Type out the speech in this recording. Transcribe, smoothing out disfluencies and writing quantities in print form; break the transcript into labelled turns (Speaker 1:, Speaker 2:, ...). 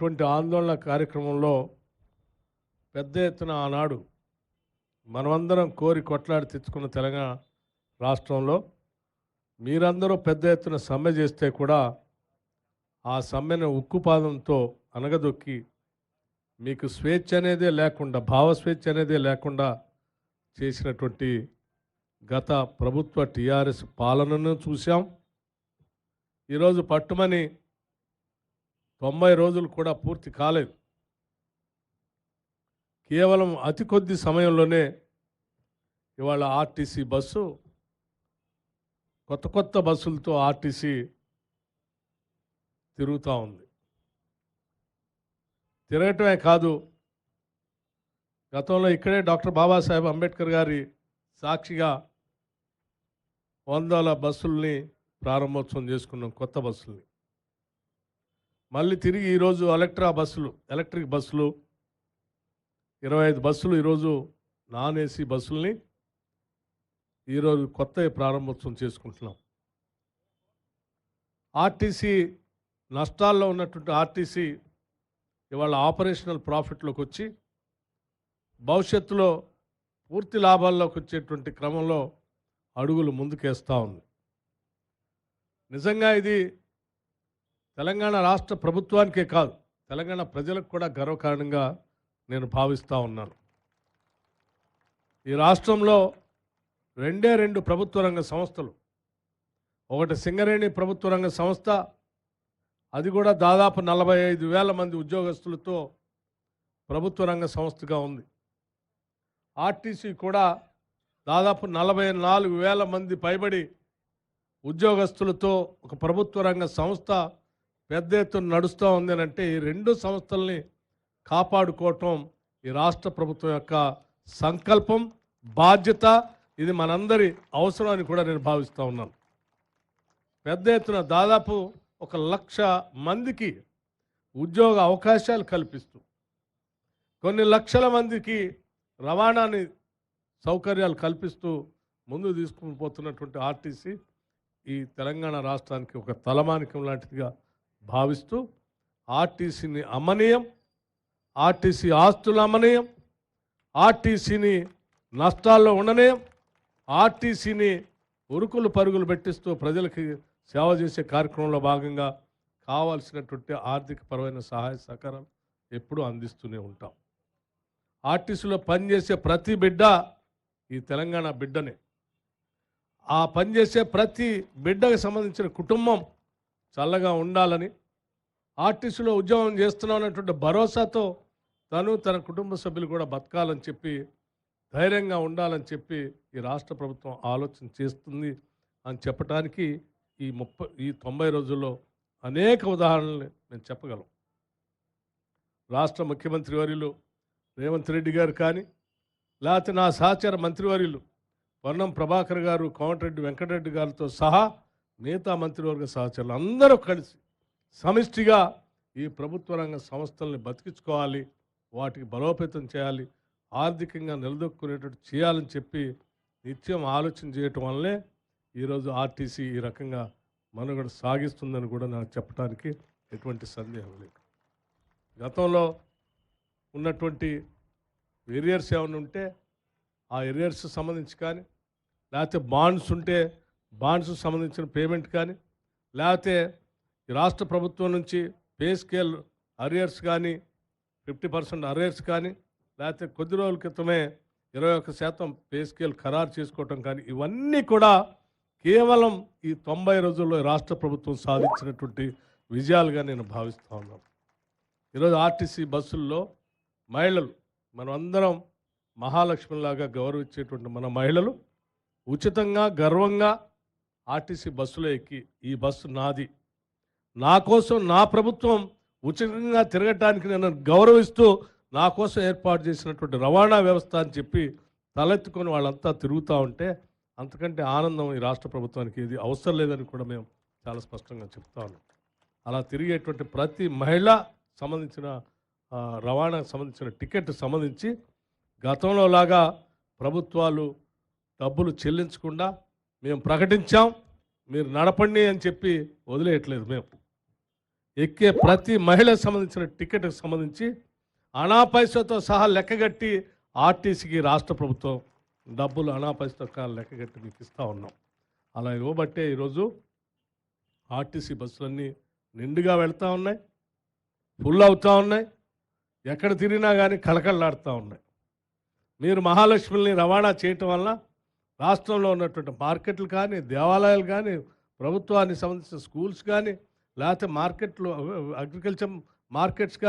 Speaker 1: ఇటువంటి ఆందోళన కార్యక్రమంలో పెద్ద ఎత్తున ఆనాడు మనమందరం కోరి కొట్లాడి తెచ్చుకున్న తెలంగాణ రాష్ట్రంలో మీరందరూ పెద్ద ఎత్తున సమ్మె చేస్తే కూడా ఆ సమ్మెను ఉక్కుపాదంతో అనగదొక్కి మీకు స్వేచ్ఛ అనేదే లేకుండా భావ స్వేచ్ఛ అనేదే లేకుండా చేసినటువంటి గత ప్రభుత్వ టీఆర్ఎస్ పాలనను చూసాం. ఈరోజు పట్టుమని 90 రోజులు కూడా పూర్తి కాలేదు. కేవలం అతి కొద్ది సమయంలోనే ఇవాళ ఆర్టీసీ బస్సు కొత్త బస్సులతో ఆర్టీసీ తిరుగుతూ ఉంది. తిరగటమే కాదు, గతంలో ఇక్కడే డాక్టర్ బాబాసాహెబ్ అంబేద్కర్ గారి సాక్షిగా 100 బస్సుల్ని ప్రారంభోత్సవం చేసుకున్నాం, కొత్త బస్సుల్ని. మళ్ళీ తిరిగి ఈరోజు ఎలక్ట్రిక్ బస్సులు 25 బస్సులు ఈరోజు నాన్ ఏసీ బస్సుల్ని ఈరోజు కొత్త ప్రారంభోత్సవం చేసుకుంటున్నాం. ఆర్టీసీ నష్టాల్లో ఉన్నటువంటి ఆర్టీసీ ఇవాళ ఆపరేషనల్ ప్రాఫిట్లోకి వచ్చి భవిష్యత్తులో పూర్తి లాభాల్లోకి వచ్చేటువంటి క్రమంలో అడుగులు ముందుకేస్తూ ఉంది. నిజంగా ఇది తెలంగాణ రాష్ట్ర ప్రభుత్వానికే కాదు, తెలంగాణ ప్రజలకు కూడా గర్వకారణంగా నేను భావిస్తూ ఉన్నాను. ఈ రాష్ట్రంలో రెండు ప్రభుత్వ రంగ సంస్థలు, ఒకటి సింగరేణి ప్రభుత్వ రంగ సంస్థ, అది కూడా దాదాపు 45,000 మంది ఉద్యోగస్తులతో ప్రభుత్వ రంగ సంస్థగా ఉంది. ఆర్టీసీ కూడా దాదాపు 44,000 మంది పైబడి ఉద్యోగస్తులతో ఒక ప్రభుత్వ రంగ సంస్థ పెద్ద ఎత్తున నడుస్తూ ఉంది అని అంటే ఈ రెండు సంస్థల్ని కాపాడుకోవటం ఈ రాష్ట్ర ప్రభుత్వం యొక్క సంకల్పం, బాధ్యత. ఇది మనందరి అవసరం అని కూడా నేను భావిస్తూ ఉన్నాను. పెద్ద ఎత్తున దాదాపు 1,00,000 మందికి ఉద్యోగ అవకాశాలు కల్పిస్తూ కొన్ని లక్షల మందికి రవాణాని సౌకర్యాలు కల్పిస్తూ ముందు తీసుకుని పోతున్నటువంటి ఆర్టీసీ ఈ తెలంగాణ రాష్ట్రానికి ఒక తలమానికం లాంటిదిగా భావిస్తూ ఆర్టీసీని అమ్మనీయం, ఆర్టీసీ ఆస్తులు అమ్మనీయం, ఆర్టీసీని నష్టాల్లో ఉండనీయం, ఆర్టీసీని ఉరుకులు పరుగులు పెట్టిస్తూ ప్రజలకి సేవ చేసే కార్యక్రమంలో భాగంగా కావాల్సినటువంటి ఆర్థికపరమైన సహాయ సహకారాలు ఎప్పుడూ అందిస్తూనే ఉంటాం. ఆర్టీసీలో పనిచేసే ప్రతి బిడ్డ ఈ తెలంగాణ బిడ్డనే. ఆ పనిచేసే ప్రతి బిడ్డకు సంబంధించిన కుటుంబం చల్లగా ఉండాలని, ఆర్టీసీలో ఉద్యోగం చేస్తున్నామన్నటువంటి భరోసాతో తన కుటుంబ సభ్యులు కూడా బతకాలని చెప్పి, ధైర్యంగా ఉండాలని చెప్పి ఈ రాష్ట్ర ప్రభుత్వం ఆలోచన చేస్తుంది అని చెప్పడానికి ఈ 90 రోజుల్లో అనేక ఉదాహరణలు నేను చెప్పగలం. రాష్ట్ర ముఖ్యమంత్రి వర్యులు రేవంత్ రెడ్డి గారు కానీ, లేకపోతే నా సహచర మంత్రివర్యులు పొన్నం ప్రభాకర్ గారు, కోమటిరెడ్డి వెంకటరెడ్డి గారితో సహా మిగతా మంత్రివర్గ సహచరులు అందరూ కలిసి సమిష్టిగా ఈ ప్రభుత్వ రంగ సంస్థల్ని బతికించుకోవాలి, వాటికి బలోపేతం చేయాలి, ఆర్థికంగా నిలదొక్కునేటట్టు చేయాలని చెప్పి నిత్యం ఆలోచన చేయటం వల్లే ఈరోజు ఆర్టీసీ ఈ రకంగా మనుగడ సాగిస్తుందని కూడా నాకు చెప్పడానికి ఎటువంటి సందేహం లేదు. గతంలో ఉన్నటువంటి ఎరియర్స్ ఏమైనా ఉంటే ఆ ఎరియర్స్ సంబంధించి కానీ, లేకపోతే బాండ్స్ ఉంటే బాండ్స్ సంబంధించిన పేమెంట్ కానీ, లేకపోతే రాష్ట్ర ప్రభుత్వం నుంచి పే స్కేల్ అరియర్స్ కానీ 50% అరియర్స్ కానీ, లేకపోతే కొద్ది రోజుల క్రితమే 21% పే స్కేల్ ఖరారు చేసుకోవటం కానీ, ఇవన్నీ కూడా కేవలం ఈ 90 రోజుల్లో రాష్ట్ర ప్రభుత్వం సాధించినటువంటి విజయాలుగా నేను భావిస్తూ ఉన్నాను. ఈరోజు ఆర్టీసీ బస్సుల్లో మహిళలు, మనం అందరం మహాలక్ష్మిలాగా గౌరవించేటువంటి మన మహిళలు ఉచితంగా గర్వంగా ఆర్టీసీ బస్సులో ఎక్కి ఈ బస్సు నాది, నా కోసం నా ప్రభుత్వం ఉచితంగా తిరగటానికి నేను గౌరవిస్తూ నా కోసం ఏర్పాటు చేసినటువంటి రవాణా వ్యవస్థ అని చెప్పి తలెత్తుకొని వాళ్ళంతా తిరుగుతూ ఉంటే అంతకంటే ఆనందం ఈ రాష్ట్ర ప్రభుత్వానికి ఇది అవసరం లేదని కూడా మేము చాలా స్పష్టంగా చెప్తా ఉన్నాం. అలా తిరిగేటువంటి ప్రతి మహిళ సంబంధించిన రవాణాకు సంబంధించిన టికెట్ సంబంధించి గతంలో లాగా ప్రభుత్వాలు డబ్బులు చెల్లించకుండా మేము ప్రకటించాం, మీరు నడపండి అని చెప్పి వదిలేయట్లేదు. మేము ఎక్కే ప్రతి మహిళకు సంబంధించిన టికెట్కి సంబంధించి అనా పైసతో సహా లెక్కగట్టి ఆర్టీసీకి రాష్ట్ర ప్రభుత్వం డబ్బులు అనా పైసతో లెక్కగట్టి మీకు ఇస్తూ ఉన్నాం. అలా ఇవ్వబట్టే ఈరోజు ఆర్టీసీ బస్సులన్నీ నిండుగా వెళ్తూ ఉన్నాయి, ఫుల్ అవుతూ ఉన్నాయి, ఎక్కడ తిరిగినా కానీ కళకళలాడుతూ ఉన్నాయి. మీరు మహాలక్ష్మిని రవాణా చేయటం వల్ల రాష్ట్రంలో ఉన్నటువంటి మార్కెట్లు కానీ, దేవాలయాలు కానీ, ప్రభుత్వానికి సంబంధించిన స్కూల్స్ కానీ, లేకపోతే మార్కెట్లు, అగ్రికల్చర్ మార్కెట్స్ కానీ